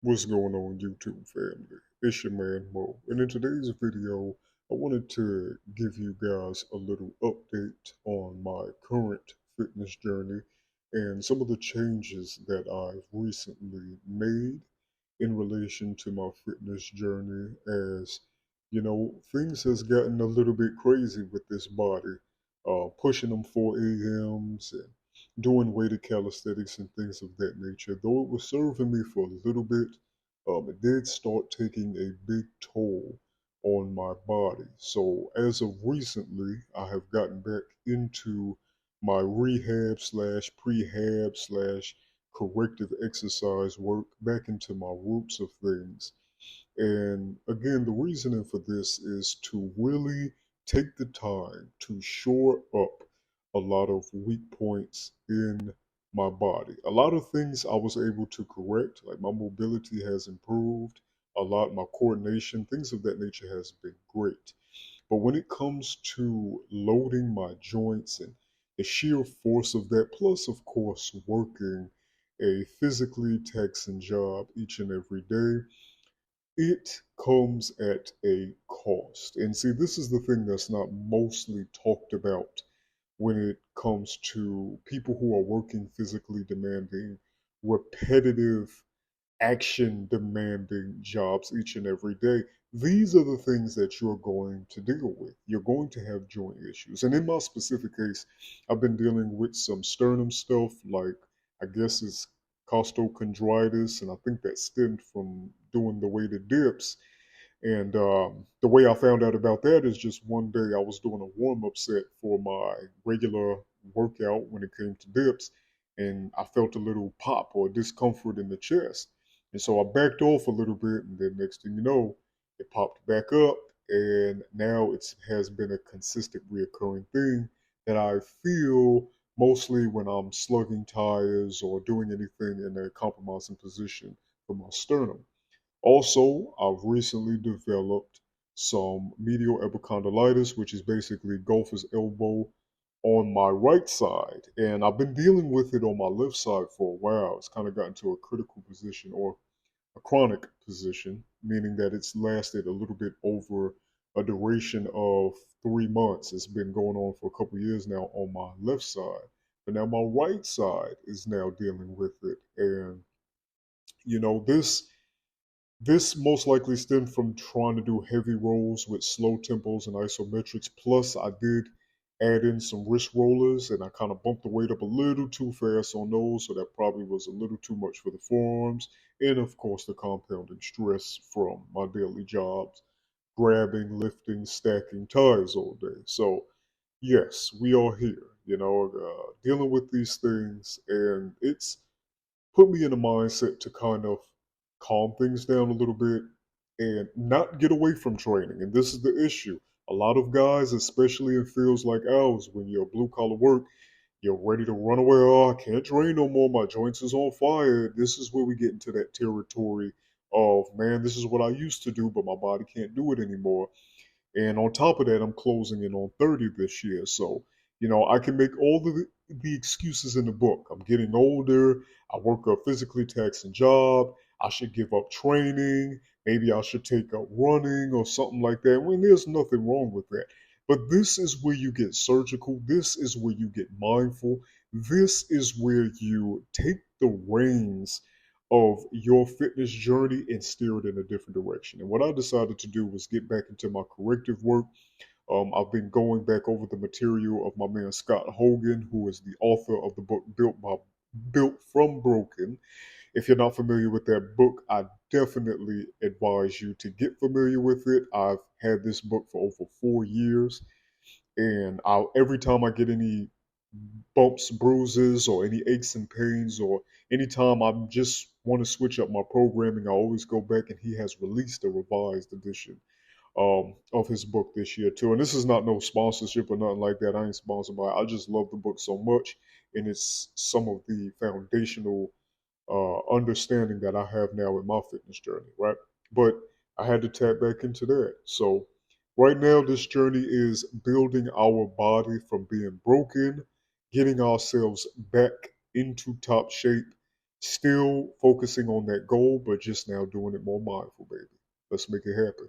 What's going on, YouTube family? It's your man Mo. And in today's video, I wanted to give you guys a little update on my current fitness journey and some of the changes that I've recently made in relation to my fitness journey as, things has gotten a little bit crazy with this body, pushing them 4 a.m.s and doing weighted calisthenics and things of that nature. Though it was serving me for a little bit, it did start taking a big toll on my body. So as of recently, I have gotten back into my rehab slash prehab slash corrective exercise work, back into my roots of things. And again, the reasoning for this is to really take the time to shore up a lot of weak points in my body. A lot of things I was able to correct, like my mobility has improved a lot, my coordination, things of that nature has been great. But when it comes to loading my joints and the sheer force of that, plus, of course, working a physically taxing job each and every day, it comes at a cost. And see, this is the thing that's not mostly talked about when it comes to people who are working physically demanding, repetitive, action demanding jobs each and every day. These are the things that you're going to deal with. You're going to have joint issues. And in my specific case, I've been dealing with some sternum stuff, like I guess it's costochondritis, and I think that stemmed from doing the weighted dips. And the way I found out about that is just one day I was doing a warm up set for my regular workout when it came to dips, and I felt a little pop or discomfort in the chest. And so I backed off a little bit, and then next thing you know, it popped back up, and now it has been a consistent reoccurring thing that I feel mostly when I'm slugging tires or doing anything in a compromising position for my sternum. Also, I've recently developed some medial epicondylitis, which is basically golfer's elbow on my right side. And I've been dealing with it on my left side for a while. It's kind of gotten to a critical position or a chronic position, meaning that it's lasted a little bit over a duration of 3 months. It's been going on for a couple of years now on my left side. But now my right side is now dealing with it. And, this most likely stemmed from trying to do heavy rolls with slow tempos and isometrics. Plus, I did add in some wrist rollers and I kind of bumped the weight up a little too fast on those. So that probably was a little too much for the forearms. And of course, the compounding stress from my daily jobs, grabbing, lifting, stacking tires all day. So, yes, we are here, dealing with these things. And it's put me in a mindset to kind of calm things down a little bit and not get away from training. And this is the issue. A lot of guys, especially in fields like ours, when you're blue collar work, you're ready to run away. Oh, I can't train no more. My joints is on fire. This is where we get into that territory of, man, this is what I used to do, but my body can't do it anymore. And on top of that, I'm closing in on 30 this year. So, I can make all the excuses in the book. I'm getting older. I work a physically taxing job. I should give up training. Maybe I should take up running or something like that. When there's nothing wrong with that. But this is where you get surgical. This is where you get mindful. This is where you take the reins of your fitness journey and steer it in a different direction. And what I decided to do was get back into my corrective work. I've been going back over the material of my man Scott Hogan, who is the author of the book Built from Broken. If you're not familiar with that book, I definitely advise you to get familiar with it. I've had this book for over 4 years, and every time I get any bumps, bruises, or any aches and pains, or anytime I just want to switch up my programming, I always go back and he has released a revised edition of his book this year too. And this is not no sponsorship or nothing like that. I ain't sponsored by it. I just love the book so much, and it's some of the foundational understanding that I have now in my fitness journey, right? But I had to tap back into that. So right now, this journey is building our body from being broken, getting ourselves back into top shape, Still focusing on that goal, but just now doing it more mindful, baby. Let's make it happen.